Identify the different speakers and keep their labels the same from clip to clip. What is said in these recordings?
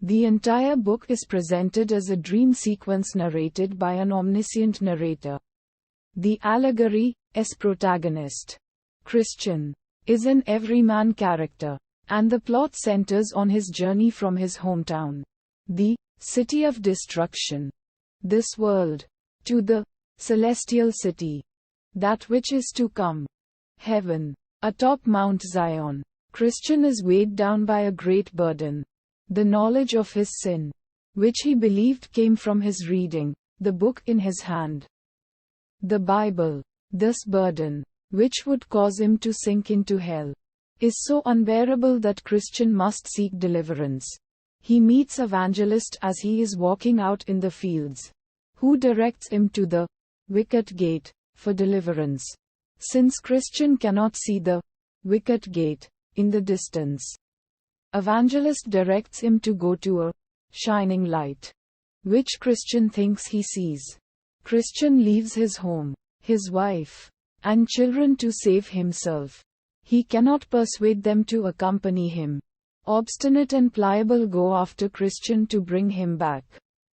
Speaker 1: The entire book is presented as a dream sequence narrated by an omniscient narrator. The allegory, as protagonist, Christian, is an everyman character, and the plot centers on his journey from his hometown, the city of destruction, this world, to the celestial city, that which is to come, heaven. Atop Mount Zion, Christian is weighed down by a great burden, the knowledge of his sin, which he believed came from his reading the book in his hand, the Bible. This burden, which would cause him to sink into hell, is so unbearable that Christian must seek deliverance. He meets Evangelist as he is walking out in the fields, who directs him to the wicket gate for deliverance, since Christian cannot see the wicket gate in the distance. Evangelist directs him to go to a shining light, which Christian thinks he sees. Christian leaves his home, his wife, and children to save himself. He cannot persuade them to accompany him. Obstinate and Pliable go after Christian to bring him back,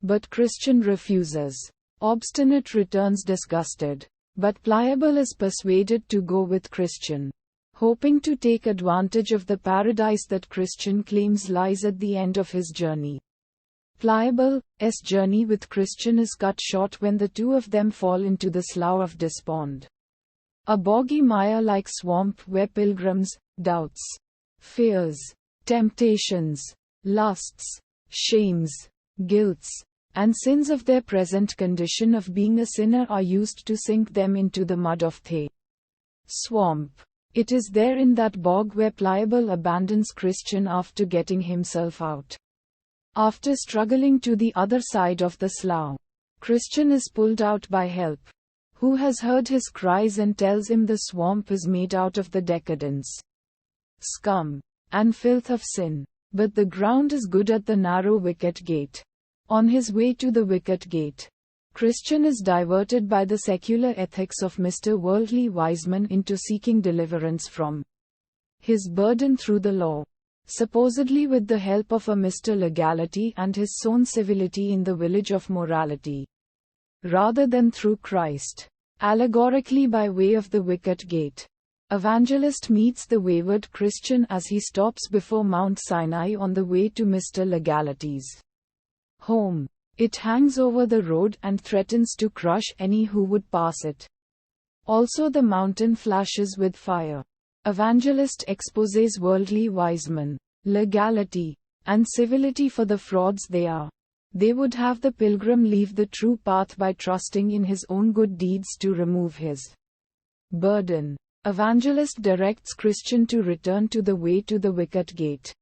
Speaker 1: but Christian refuses. Obstinate returns disgusted, but Pliable is persuaded to go with Christian, hoping to take advantage of the paradise that Christian claims lies at the end of his journey. Pliable's journey with Christian is cut short when the two of them fall into the slough of despond, a boggy mire-like swamp where pilgrims, doubts, fears, temptations, lusts, shames, guilts, and sins of their present condition of being a sinner are used to sink them into the mud of the swamp. It is there in that bog where Pliable abandons Christian after getting himself out. After struggling to the other side of the slough, Christian is pulled out by Help, who has heard his cries and tells him the swamp is made out of the decadence, scum, and filth of sin, but the ground is good at the narrow wicket gate. On his way to the wicket gate, Christian is diverted by the secular ethics of Mr. Worldly Wiseman into seeking deliverance from his burden through the law, supposedly with the help of a Mr. Legality and his own civility in the village of morality, rather than through Christ, allegorically by way of the wicket gate. Evangelist meets the wayward Christian as he stops before Mount Sinai on the way to Mr. Legality's home. It hangs over the road and threatens to crush any who would pass it. Also the mountain flashes with fire. Evangelist exposes Worldly Wiseman, legality, and civility for the frauds they are. They would have the pilgrim leave the true path by trusting in his own good deeds to remove his burden. Evangelist directs Christian to return to the way to the wicket gate,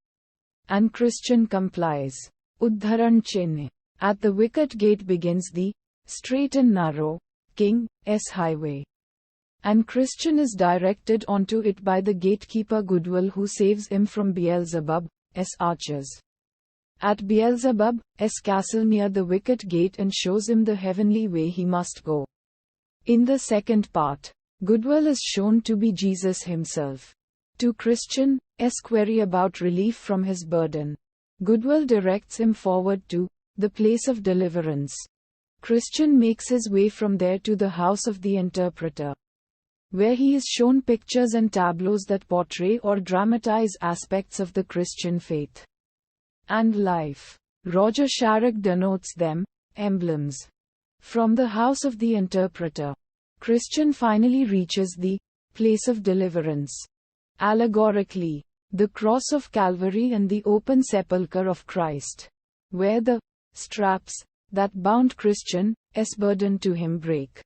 Speaker 1: and Christian complies. Uddharan Chinna. At the wicket gate begins the straight and narrow King's highway, and Christian is directed onto it by the gatekeeper Goodwill, who saves him from Beelzebub's archers at Beelzebub's castle near the wicket gate and shows him the heavenly way he must go. In the second part, Goodwill is shown to be Jesus himself. To Christian's query about relief from his burden, Goodwill directs him forward to the place of deliverance. Christian makes his way from there to the house of the interpreter, where he is shown pictures and tableaus that portray or dramatize aspects of the Christian faith and life. Roger Sharrock denotes them, emblems. From the house of the interpreter, Christian finally reaches the place of deliverance. Allegorically, the cross of Calvary and the open sepulchre of Christ, where the straps that bound Christian's burden to him break,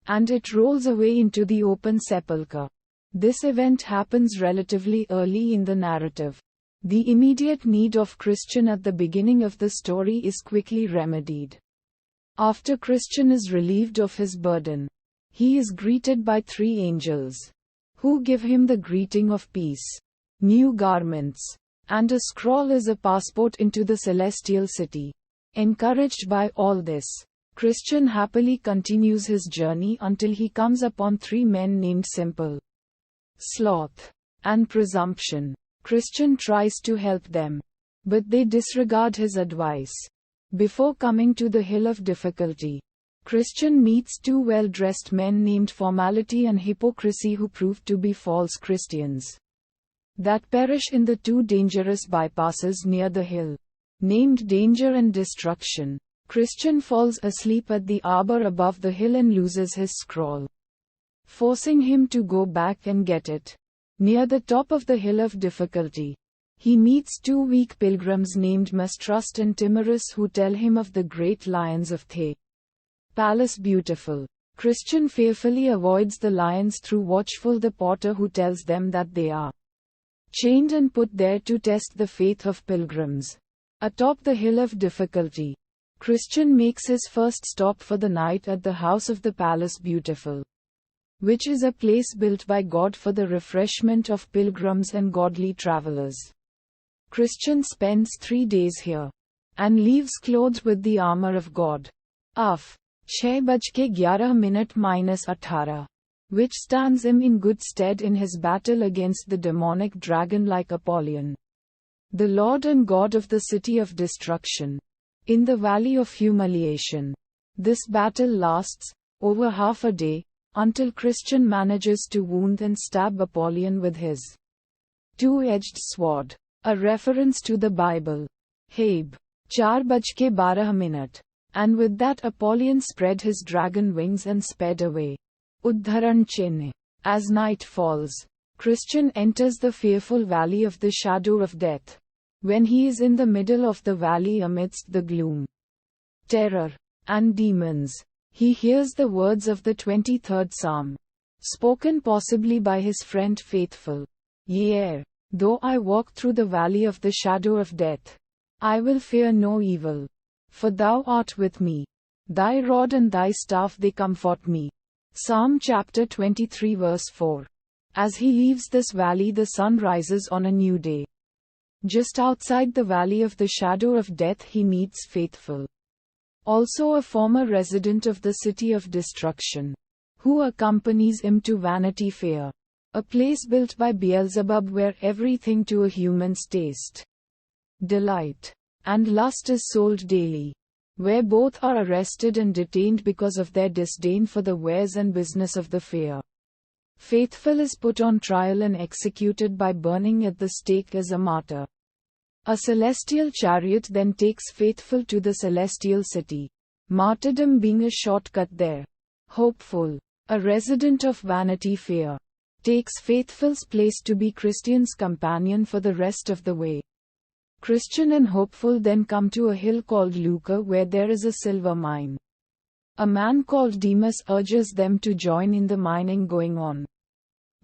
Speaker 1: and it rolls away into the open sepulchre. This event happens relatively early in the narrative. The immediate need of Christian at the beginning of the story is quickly remedied. After Christian is relieved of his burden, he is greeted by 3 angels, who give him the greeting of peace, new garments, and a scroll as a passport into the celestial city. Encouraged by all this, Christian happily continues his journey until he comes upon 3 men named Simple, Sloth, and Presumption. Christian tries to help them, But they disregard his advice. Before coming to the hill of difficulty, Christian meets two well-dressed men named Formality and Hypocrisy who prove to be false Christians that perish in the two dangerous bypasses near the hill, named Danger and Destruction. Christian falls asleep at the arbor above the hill and loses his scroll, forcing him to go back and get it. Near the top of the hill of difficulty, he meets two weak pilgrims named Mistrust and Timorous who tell him of the great lions of The Palace Beautiful. Christian fearfully avoids the lions through Watchful the Porter who tells them that they are chained and put there to test the faith of pilgrims. Atop the hill of difficulty, Christian makes his first stop for the night at the house of the Palace Beautiful, which is a place built by God for the refreshment of pilgrims and godly travelers. Christian spends 3 days here, and leaves clothed with the armor of God. Af. 6:11 which stands him in good stead in his battle against the demonic dragon like Apollyon, the Lord and God of the city of destruction, in the valley of humiliation. This battle lasts over half a day, until Christian manages to wound and stab Apollyon with his two-edged sword, a reference to the Bible. Heb. 4:12 and with that Apollyon spread his dragon wings and sped away. Uddharan Chinna. As night falls, Christian enters the fearful valley of the shadow of death. When he is in the middle of the valley amidst the gloom, terror, and demons, he hears the words of the 23rd Psalm, spoken possibly by his friend Faithful. Yea, though I walk through the valley of the shadow of death, I will fear no evil, for thou art with me. Thy rod and thy staff they comfort me. Psalm chapter 23 verse 4. As he leaves this valley, the sun rises on a new day. Just outside the valley of the shadow of death he meets Faithful, also a former resident of the city of destruction, who accompanies him to Vanity Fair, a place built by Beelzebub where everything to a human's taste, delight, and lust is sold daily, where both are arrested and detained because of their disdain for the wares and business of the fair. Faithful is put on trial and executed by burning at the stake as a martyr. A celestial chariot then takes Faithful to the celestial city, martyrdom being a shortcut there. Hopeful, a resident of Vanity Fair, takes Faithful's place to be Christian's companion for the rest of the way. Christian and Hopeful then come to a hill called Lucre where there is a silver mine. A man called Demas urges them to join in the mining going on.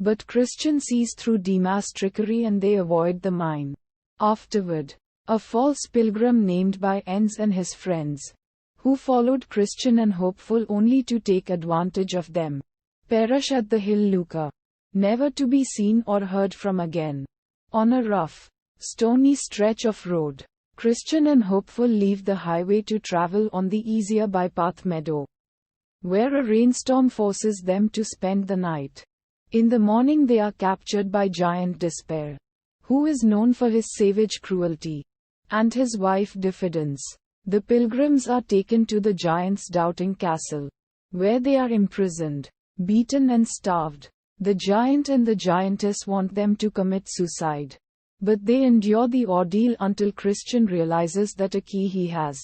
Speaker 1: But Christian sees through Demas' trickery and they avoid the mine. Afterward, a false pilgrim named by Enns and his friends, who followed Christian and Hopeful only to take advantage of them, perish at the hill Lucre, never to be seen or heard from again. On a rough, stony stretch of road, Christian and Hopeful leave the highway to travel on the easier bypath meadow, where a rainstorm forces them to spend the night. In the morning they are captured by Giant Despair, who is known for his savage cruelty, and his wife Diffidence. The pilgrims are taken to the giant's doubting castle, where they are imprisoned, beaten and starved. The giant and the giantess want them to commit suicide, but they endure the ordeal until Christian realizes that a key he has,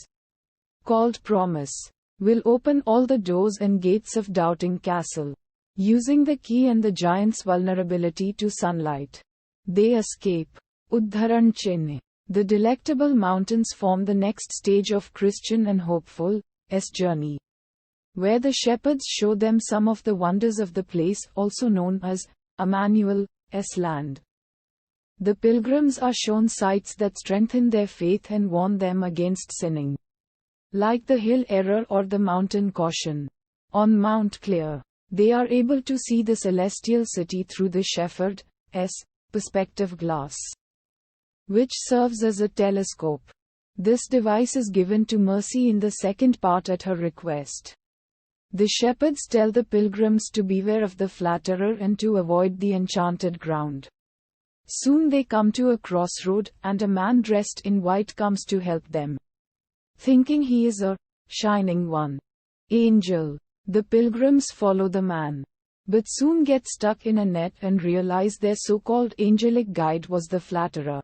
Speaker 1: called Promise, will open all the doors and gates of Doubting Castle. Using the key and the giant's vulnerability to sunlight, they escape. Uddharan Chinna. The Delectable Mountains form the next stage of Christian and Hopeful's journey, where the shepherds show them some of the wonders of the place, also known as Emmanuel's land. The pilgrims are shown sights that strengthen their faith and warn them against sinning, like the hill error or the mountain caution. On Mount Clear, they are able to see the celestial city through the shepherd's perspective glass, which serves as a telescope. This device is given to Mercy in the second part at her request. The shepherds tell the pilgrims to beware of the flatterer and to avoid the enchanted ground. Soon they come to a crossroad, and a man dressed in white comes to help them. Thinking he is a shining one, angel, the pilgrims follow the man, but soon get stuck in a net and realize their so-called angelic guide was the flatterer.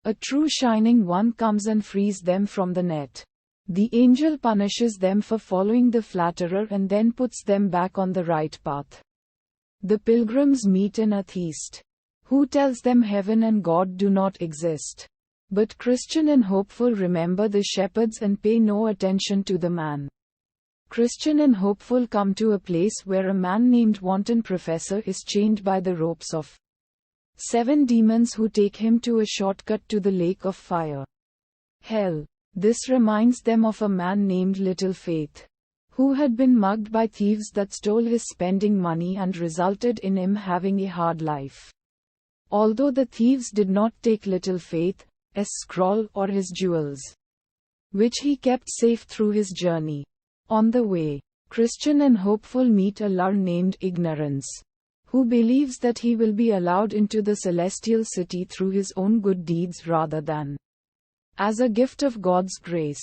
Speaker 1: A true shining one comes and frees them from the net. The angel punishes them for following the flatterer and then puts them back on the right path. The pilgrims meet an atheist, who tells them heaven and God do not exist. But Christian and Hopeful remember the shepherds and pay no attention to the man. Christian and Hopeful come to a place where a man named Wanton Professor is chained by the ropes of 7 demons who take him to a shortcut to the lake of fire. Hell. This reminds them of a man named Little Faith, who had been mugged by thieves that stole his spending money and resulted in him having a hard life. Although the thieves did not take Little Faith's scroll or his jewels, which he kept safe through his journey. On the way, Christian and Hopeful meet a lur named Ignorance, who believes that he will be allowed into the celestial city through his own good deeds rather than as a gift of God's grace.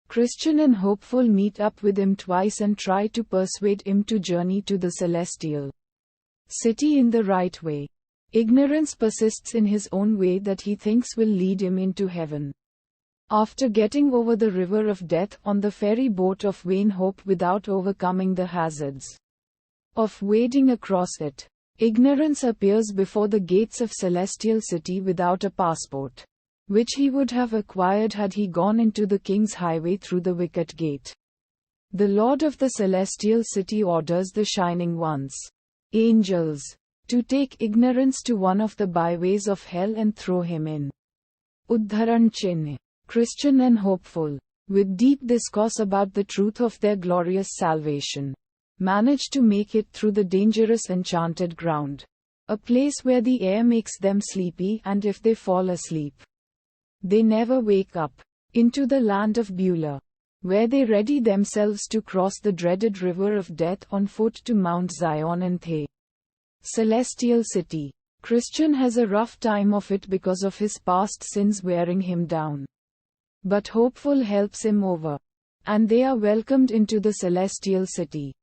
Speaker 1: Christian and Hopeful meet up with him twice and try to persuade him to journey to the celestial city in the right way. Ignorance persists in his own way that he thinks will lead him into heaven. After getting over the river of death on the ferry boat of vain hope without overcoming the hazards of wading across it, Ignorance appears before the gates of Celestial City without a passport, which he would have acquired had he gone into the King's Highway through the Wicket Gate. The Lord of the Celestial City orders the Shining Ones, angels, to take Ignorance to one of the byways of hell and throw him in. Uddharan Chinna. Christian and Hopeful, with deep discourse about the truth of their glorious salvation, manage to make it through the dangerous enchanted ground, a place where the air makes them sleepy, and if they fall asleep, they never wake up, into the land of Beulah, where they ready themselves to cross the dreaded river of death on foot to Mount Zion and the Celestial City. Christian has a rough time of it because of his past sins wearing him down. But Hopeful helps him over, and they are welcomed into the Celestial City.